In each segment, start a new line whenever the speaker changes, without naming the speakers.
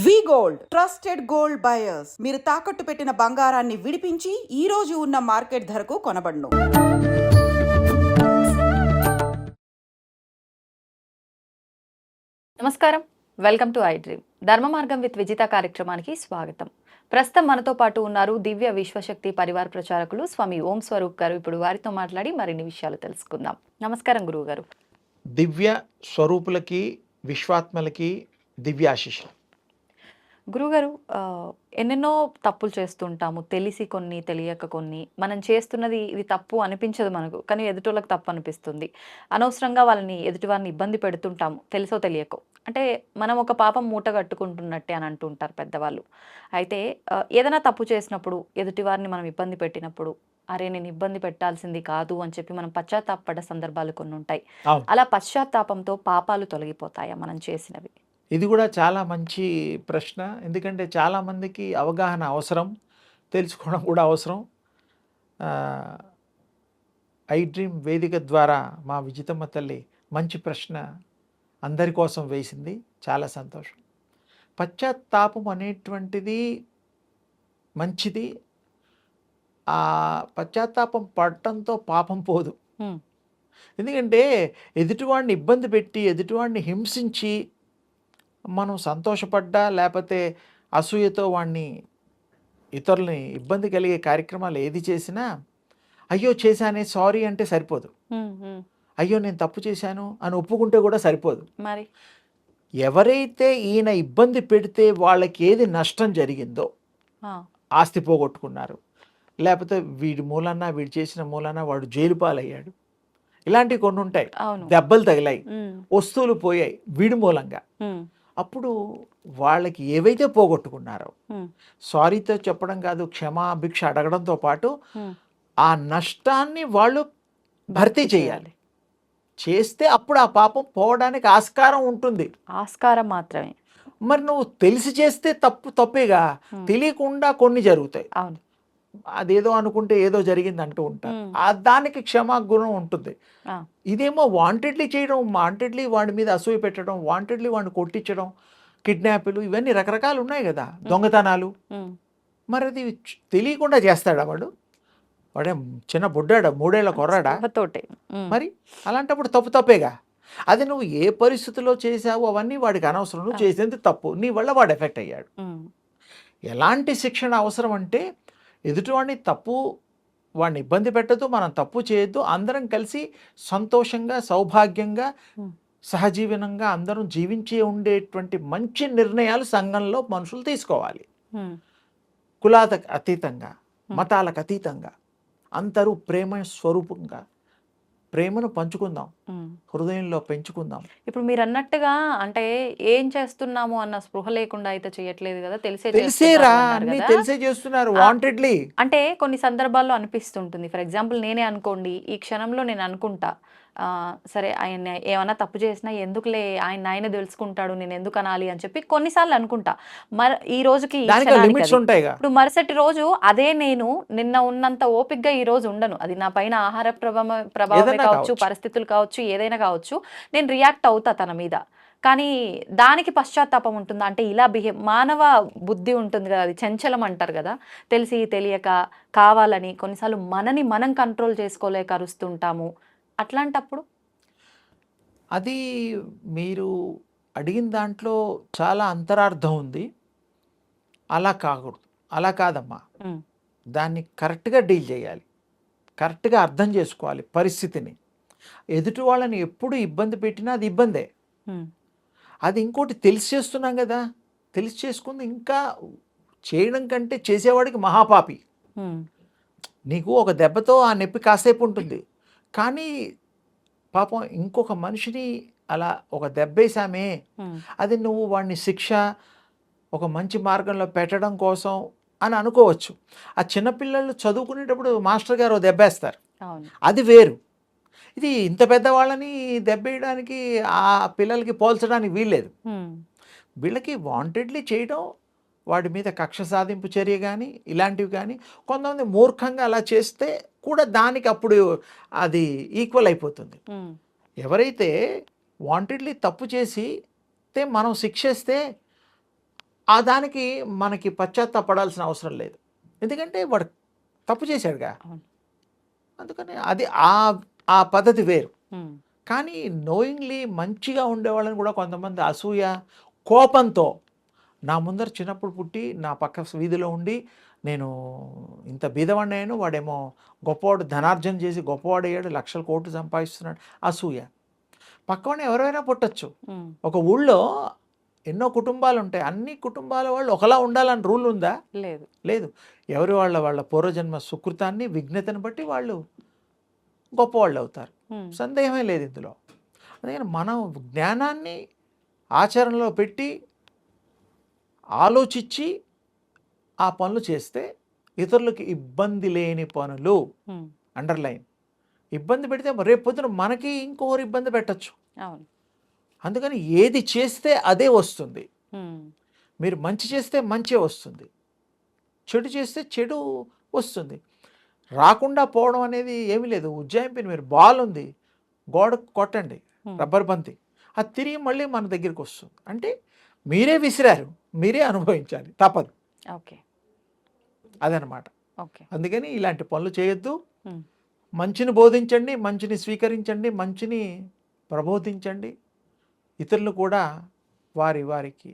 వి gold trusted gold buyers. మీరు తాకట్టు పెట్టిన బంగారాన్ని విడిపించి ఈ రోజు ఉన్న మార్కెట్ ధరకు కొనబడును.
నమస్కారం, వెల్కమ్ టు ఐ డ్రీమ్. ధర్మ మార్గం విత్ విజిత కార్యక్రమానికి స్వాగతం. ప్రస్తుతం మనతో పాటు ఉన్నారు దివ్య విశ్వశక్తి పరివార ప్రచారకులు స్వామి ఓం స్వరూప్ గారు. ఇప్పుడు వారితో మాట్లాడి మరిన్ని విషయాలు తెలుసుకుందాం. నమస్కారం గురువు గారు.
దివ్య స్వరూపులకి విశ్వాత్మలకి దివ్యాశిషులు.
గురుగారు, ఎన్నెన్నో తప్పులు చేస్తుంటాము, తెలిసి కొన్ని, తెలియక కొన్ని. మనం చేస్తున్నది ఇది తప్పు అనిపించదు మనకు, కానీ ఎదుటోళ్ళకి తప్పు అనిపిస్తుంది. అనవసరంగా వాళ్ళని ఎదుటివారిని ఇబ్బంది పెడుతుంటాము, తెలుసో తెలియకో. అంటే మనం ఒక పాపం మూట కట్టుకుంటున్నట్టే అని అంటుంటారు పెద్దవాళ్ళు. అయితే ఏదైనా తప్పు చేసినప్పుడు, ఎదుటివారిని మనం ఇబ్బంది పెట్టినప్పుడు, అరే నేను ఇబ్బంది పెట్టాల్సింది కాదు అని చెప్పి మనం పశ్చాత్తాపడ్డ సందర్భాలు కొన్ని ఉంటాయి. అలా పశ్చాత్తాపంతో పాపాలు తొలగిపోతాయా మనం చేసినవి?
ఇది కూడా చాలా మంచి ప్రశ్న. ఎందుకంటే చాలామందికి అవగాహన అవసరం, తెలుసుకోవడం కూడా అవసరం. ఐ డ్రీమ్ వేదిక ద్వారా మా విజితమ్మ తల్లి మంచి ప్రశ్న అందరి కోసం వేసింది. చాలా సంతోషం. పశ్చాత్తాపం అనేటువంటిది మంచిది. ఆ పశ్చాత్తాపం పడటంతో పాపం పోదు. ఎందుకంటే ఎదుటివాడిని ఇబ్బంది పెట్టి, ఎదుటివాడిని హింసించి మనం సంతోషపడ్డా, లేకపోతే అసూయతో వాడిని ఇతరులని ఇబ్బంది కలిగే కార్యక్రమాలు ఏది చేసినా అయ్యో చేశానే సారీ అంటే సరిపోదు. అయ్యో నేను తప్పు చేశాను అని ఒప్పుకుంటే కూడా సరిపోదు.
మరి
ఎవరైతే ఈయన ఇబ్బంది పెడితే వాళ్ళకి ఏది నష్టం జరిగిందో, ఆస్తి పోగొట్టుకున్నారు, లేకపోతే వీడి మూలన్నా, వీడు చేసిన మూలన్నా వాడు జైలు పాలయ్యాడు, ఇలాంటివి కొన్ని ఉంటాయి. దెబ్బలు తగిలాయి, వస్తువులు పోయాయి వీడి మూలంగా. అప్పుడు వాళ్ళకి ఏవైతే పోగొట్టుకున్నారో సారీతో చెప్పడం కాదు, క్షమాభిక్ష అడగడంతో పాటు ఆ నష్టాన్ని వాళ్ళు భర్తీ చేయాలి. చేస్తే అప్పుడు ఆ పాపం పోవడానికి ఆస్కారం ఉంటుంది.
ఆస్కారం మాత్రమే.
మరి నువ్వు తెలిసి చేస్తే తప్పేగా. తెలియకుండా కొన్ని జరుగుతాయి.
అవును,
అదేదో అనుకుంటే ఏదో జరిగింది అంటూ ఉంటారు. దానికి క్షమా గుణం ఉంటుంది. ఇదేమో వాంటెడ్లీ చేయడం, వాంటెడ్లీ వాడి మీద అసూయ పెట్టడం, వాంటెడ్లీ వాడిని కొట్టించడం, కిడ్నాప్లు, ఇవన్నీ రకరకాలు ఉన్నాయి కదా, దొంగతనాలు. మరి అది తెలియకుండా చేస్తాడా వాడు? వాడే చిన్న బుడ్డాడా, 3 ఏళ్ల కొర్రాడా? మరి అలాంటప్పుడు తప్పేగా. అది నువ్వు ఏ పరిస్థితిలో చేసావు అవన్నీ వాడికి అనవసరం. నువ్వు చేసేది తప్పు, నీ వల్ల వాడు ఎఫెక్ట్ అయ్యాడు. ఎలాంటి శిక్షణ అవసరం అంటే, ఎదుటివాడిని వాడిని ఇబ్బంది పెట్టద్దు, మనం తప్పు చేయొద్దు, అందరం కలిసి సంతోషంగా, సౌభాగ్యంగా, సహజీవనంగా అందరం జీవించే ఉండేటువంటి మంచి నిర్ణయాలు సంఘంలో మనుషులు తీసుకోవాలి. కులాలకు అతీతంగా, మతాలకు అతీతంగా అందరూ ప్రేమ స్వరూపంగా ప్రేమను పంచుకుందాం, హృదయంలో పెంచుకుందాం.
ఇప్పుడు మీరు అన్నట్టుగా అంటే ఏం చేస్తున్నాము అన్న స్పృహ లేకుండా అయితే చేయట్లేదు కదా,
తెలిసే చేస్తున్నారు వాంటెడ్లీ.
అంటే కొన్ని సందర్భాల్లో అనిపిస్తుంటుంది. ఫర్ ఎగ్జాంపుల్ నేనే అనుకోండి, ఈ క్షణంలో నేను అనుకుంటా, సరే ఆయన ఏమన్నా తప్పు చేసినా ఎందుకులే, ఆయన తెలుసుకుంటాడు, నేను ఎందుకు అనాలి అని చెప్పి కొన్నిసార్లు అనుకుంటా. మరి ఈ రోజుకి ఇప్పుడు మరుసటి రోజు అదే నేను నిన్న ఉన్నంత ఓపికగా ఈ రోజు ఉండను. అది నా పైన ఆహార ప్రభావమే కావచ్చు, పరిస్థితులు కావచ్చు, ఏదైనా కావచ్చు, నేను రియాక్ట్ అవుతా తన మీద. కానీ దానికి పశ్చాత్తాపం ఉంటుందా? అంటే ఇలా మానవ బుద్ధి ఉంటుంది కదా, అది చంచలం అంటారు కదా, తెలిసి తెలియక కావాలని కొన్నిసార్లు మనని మనం కంట్రోల్ చేసుకోలేక అరుస్తుంటాము. అట్లాంటప్పుడు
అది మీరు అడిగిన దాంట్లో చాలా అంతరార్థం ఉంది. అలా కాకూడదు, అలా కాదమ్మా. దాన్ని కరెక్ట్గా డీల్ చేయాలి, కరెక్ట్గా అర్థం చేసుకోవాలి పరిస్థితిని. ఎదుటి వాళ్ళని ఎప్పుడు ఇబ్బంది పెట్టినా అది ఇబ్బందే. అది ఇంకోటి తెలిసి చేస్తున్నాం కదా, తెలిసి చేసుకుంది ఇంకా చేయడం కంటే చేసేవాడికి మహాపాపి. నీకు ఒక దెబ్బతో ఆ నొప్పి కాసేపు ఉంటుంది, కానీ పాపం ఇంకొక మనిషిని అలా ఒక దెబ్బేసామే, అది నువ్వు వాడిని శిక్ష ఒక మంచి మార్గంలో పెట్టడం కోసం అని అనుకోవచ్చు. ఆ చిన్నపిల్లలు చదువుకునేటప్పుడు మాస్టర్ గారు దెబ్బేస్తారు, అది వేరు. ఇది ఇంత పెద్దవాళ్ళని దెబ్బేయడానికి ఆ పిల్లలకి పోల్చడానికి వీల్లేదు. వీళ్ళకి వాంటెడ్లీ చేయడం, వాడి మీద కక్ష సాధింపు చర్య కానీ ఇలాంటివి కానీ, కొంతమంది మూర్ఖంగా అలా చేస్తే కూడా దానికి అప్పుడు అది ఈక్వల్ అయిపోతుంది. ఎవరైతే వాంటెడ్లీ తప్పు చేసి చేస్తే మనం శిక్షేస్తే ఆ దానికి మనకి పశ్చాత్తాపడాల్సిన అవసరం లేదు. ఎందుకంటే వాడు తప్పు చేశాడుగా.
అవును.
అందుకని అది ఆ పద్ధతి వేరు.
ఉమ్,
కానీ నోయింగ్లీ మంచిగా ఉండేవాళ్ళని కూడా కొంతమంది అసూయ, కోపంతో నా ముందర చిన్నప్పుడు పుట్టి నా పక్క వీధిలో ఉండి నేను ఇంత బీదవాడిని అయ్యాను, వాడేమో గొప్పవాడు ధనార్జన చేసి గొప్పవాడయ్యాడు, లక్షల కోట్లు సంపాదిస్తున్నాడు, అసూయ. పక్కవాడిని ఎవరైనా పుట్టచ్చు.
ఉమ్,
ఒక ఊళ్ళో ఎన్నో కుటుంబాలు ఉంటాయి. అన్ని కుటుంబాల వాళ్ళు ఒకలా ఉండాలని రూల్ ఉందా?
లేదు.
లేదు. ఎవరి వాళ్ళ పూర్వజన్మ సుకృతాన్ని, విఘ్నతను బట్టి వాళ్ళు గొప్పవాళ్ళు అవుతారు.
ఉమ్,
సందేహమే లేదు ఇందులో. అందుకని మనం జ్ఞానాన్ని ఆచరణలో పెట్టి ఆలోచించి ఆ పనులు చేస్తే ఇతరులకు ఇబ్బంది లేని పనులు.
ఉమ్,
అండర్లైన్. ఇబ్బంది పెడితే రేపు పొద్దున మనకి ఇంకొకరు ఇబ్బంది పెట్టచ్చు.
అవును.
అందుకని ఏది చేస్తే అదే వస్తుంది.
ఉమ్,
మీరు మంచి చేస్తే మంచే వస్తుంది, చెడు చేస్తే చెడు వస్తుంది. రాకుండా పోవడం అనేది ఏమీ లేదు. ఉజ్జాయింపుని మీరు బాల్ ఉంది, గోడకు కొట్టండి, రబ్బర్ బంతి, అది తిరిగి మళ్ళీ మన దగ్గరికి వస్తుంది. అంటే మీరే విసిరారు, మీరే అనుభవించాలి, తప్పదు.
ఓకే.
అదనమాట.
ఓకే.
అందుకని ఇలాంటి పనులు చేయొద్దు.
ఉమ్,
మంచిని బోధించండి, మంచిని స్వీకరించండి, మంచిని ప్రబోధించండి. ఇతరులు కూడా వారికి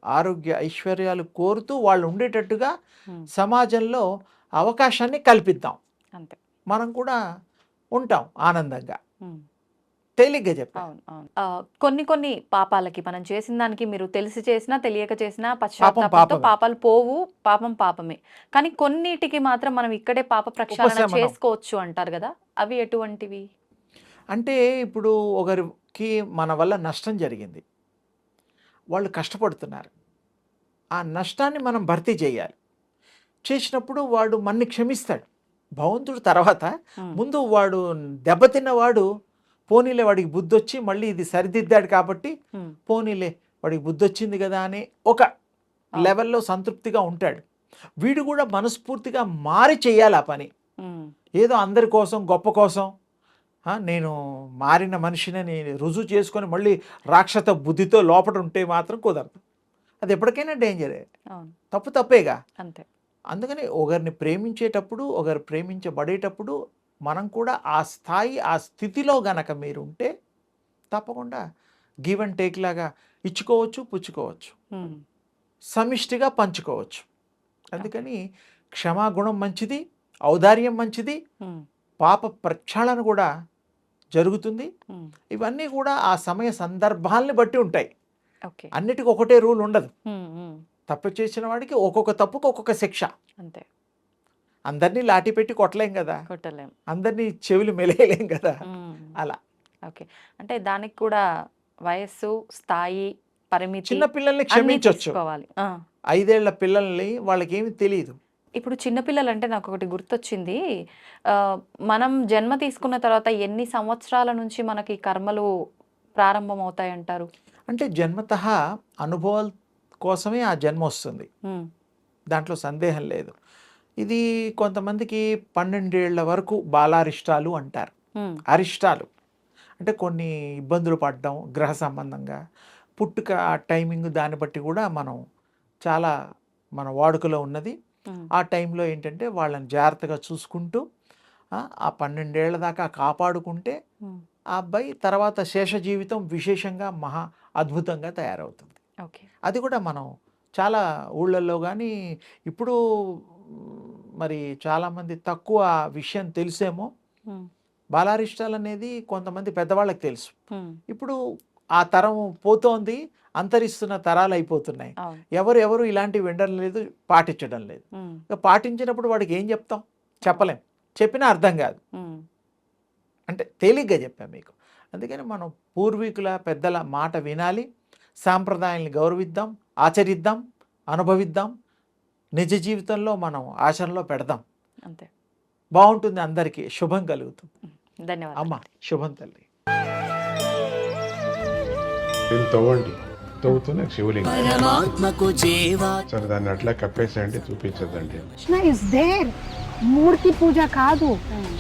ఆరోగ్య ఐశ్వర్యాలు కోరుతూ వాళ్ళు ఉండేటట్టుగా
ఉమ్,
సమాజంలో అవకాశాన్ని కల్పిద్దాం.
అంతే.
మనం కూడా ఉంటాం ఆనందంగా.
ఉమ్,
తేలిగ్గా చెప్పాను.
అవును. అవును. కొన్ని పాపాలకి మనం చేసిన దానికి మీరు తెలిసి చేసినా తెలియక చేసినా పశ్చాత్తాపంతో
పాపమే.
పాపాలు పోవు, పాపం పాపమే. కానీ కొన్నిటికి మాత్రం మనం ఇక్కడే పాప ప్రక్షాళన
ఉపశమనం.
చేసుకోవచ్చు అంటారు కదా, అవి ఎటువంటివి?
అంటే ఇప్పుడు ఒకరికి మన వల్ల నష్టం జరిగింది, వాళ్ళు కష్టపడుతున్నారు, ఆ నష్టాన్ని మనం భర్తీ చేయాలి. చేసినప్పుడు వాడు మన్ని క్షమిస్తాడు భగవంతుడు. తర్వాత
ఉమ్,
ముందు వాడు దెబ్బతిన్నవాడు పోనీలే వాడికి బుద్ధి వచ్చి మళ్ళీ ఇది సరిదిద్దాడు కాబట్టి
ఉమ్,
పోనీలే వాడికి బుద్ధి వచ్చింది కదా అని ఒక లెవెల్లో సంతృప్తిగా ఉంటాడు. వీడు కూడా మనస్ఫూర్తిగా మారి చేయాలి ఆ పని.
ఉమ్,
ఏదో అందరి కోసం, గొప్ప కోసం నేను మారిన మనిషిని రుజువు చేసుకొని మళ్ళీ రాక్షస బుద్ధితో లోపల ఉంటే మాత్రం కుదరదు. అది ఎప్పటికైనా డేంజరే.
అవును.
తప్పేగా.
అంతే.
అందుకని ఒకరిని ప్రేమించేటప్పుడు, ఒకరు ప్రేమించబడేటప్పుడు మనం కూడా ఆ స్థాయి, ఆ స్థితిలో గనక మీరు ఉంటే తప్పకుండా గివ్ అండ్ టేక్ లాగా ఇచ్చుకోవచ్చు, పుచ్చుకోవచ్చు,
ఉమ్,
సమిష్టిగా పంచుకోవచ్చు. అందుకని క్షమాగుణం మంచిది, ఔదార్యం మంచిది,
ఉమ్,
పాప ప్రక్షాళన కూడా జరుగుతుంది.
ఉమ్,
ఇవన్నీ కూడా ఆ సమయ సందర్భాల్ని బట్టి ఉంటాయి.
ఓకే.
అన్నిటికీ ఒకటే రూల్ ఉండదు.
ఉమ్, ఉమ్,
తప్పు చేసిన వాడికి ఒక్కొక్క తప్పుకు ఒక్కొక్క శిక్ష.
అంతే.
అందరినీ లాఠీ పెట్టి కొట్టలేం కదా,
కొట్టలేం.
అందరినీ చెవులు మెలేయలేం కదా.
ఉమ్,
అలా
ఓకే. అంటే దానికి కూడా వయస్సు, స్థాయి, పరిమితి
చిన్న పిల్లల్ని
అన్నీ
క్షమించవచ్చు.
చూసుకోవాలి.
5 ఏళ్ల పిల్లల్ని వాళ్ళకి ఏమి తెలియదు.
ఇప్పుడు చిన్నపిల్లలు అంటే నాకు ఒకటి గుర్తొచ్చింది. మనం జన్మ తీసుకున్న తర్వాత ఎన్ని సంవత్సరాల నుంచి మనకి కర్మలు ప్రారంభం అవుతాయంటారు?
అంటే జన్మతః అనుభవాల కోసమే ఆ జన్మ వస్తుంది,
ఉమ్,
దాంట్లో సందేహం లేదు. ఇది కొంతమందికి 12 ఏళ్ల వరకు బాలారిష్టాలు అంటారు.
ఉమ్,
అరిష్టాలు అంటే కొన్ని ఇబ్బందులు పడడం గ్రహ సంబంధంగా, పుట్టుక టైమింగ్ దాన్ని బట్టి కూడా మనం చాలా మన వాడుకలో ఉన్నది.
ఉమ్,
ఆ టైంలో ఏంటంటే వాళ్ళని జాగ్రత్తగా చూసుకుంటూ ఆ 12 ఏళ్ల దాకా కాపాడుకుంటే
ఉమ్,
ఆ అబ్బాయి తర్వాత శేష జీవితం విశేషంగా మహా అద్భుతంగా తయారవుతుంది.
ఓకే.
అది కూడా మనం చాలా ఊళ్ళల్లో కానీ ఇప్పుడు మరి చాలామంది తక్కువ విషయం తెలిసేమో.
ఉమ్,
బాలారిష్టాలు అనేది కొంతమంది పెద్దవాళ్ళకి తెలుసు.
ఉమ్,
ఇప్పుడు ఆ తరం పోతోంది, అంతరిస్తున్న తరాలు అయిపోతున్నాయి.
అవును.
ఎవరు ఇలాంటివి వినడం లేదు, పాటించడం లేదు.
ఉమ్,
ఇక పాటించినప్పుడు వాడికి ఏం చెప్తాం? చెప్పలేం, చెప్పినా అర్థం కాదు.
ఉమ్,
అంటే తేలిగ్గా చెప్పాం మీకు. అందుకని మనం పూర్వీకుల పెద్దల మాట వినాలి, సాంప్రదాయాల్ని గౌరవిద్దాం, ఆచరిద్దాం, అనుభవిద్దాం, నిజ జీవితంలో మనం ఆచరణలో పెడదాం.
అంతే.
బాగుంటుంది, అందరికీ శుభం కలుగుతుంది.
ధన్యవాదాలు.
అమ్మ శుభం తల్లి.
దీన్ని తవ్వండి, తవ్వుతూనే శివలింగం.
పరమాత్మకు జీవా
సరే దాన్ని అట్లా కప్పేసేయండి, చూపించదండి.
Krishna is there. మూర్తి పూజ కాదు,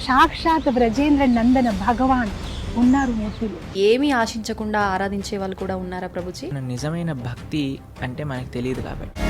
సాక్షాత్ బ్రజేంద్ర నందన భగవాన్ ఉన్నారు మూర్తులు.
ఏమీ ఆశించకుండా ఆరాధించే వాళ్ళు కూడా ఉన్నారా ప్రభుజీ?
నిజమైన భక్తి అంటే మనకు తెలియదు కాబట్టి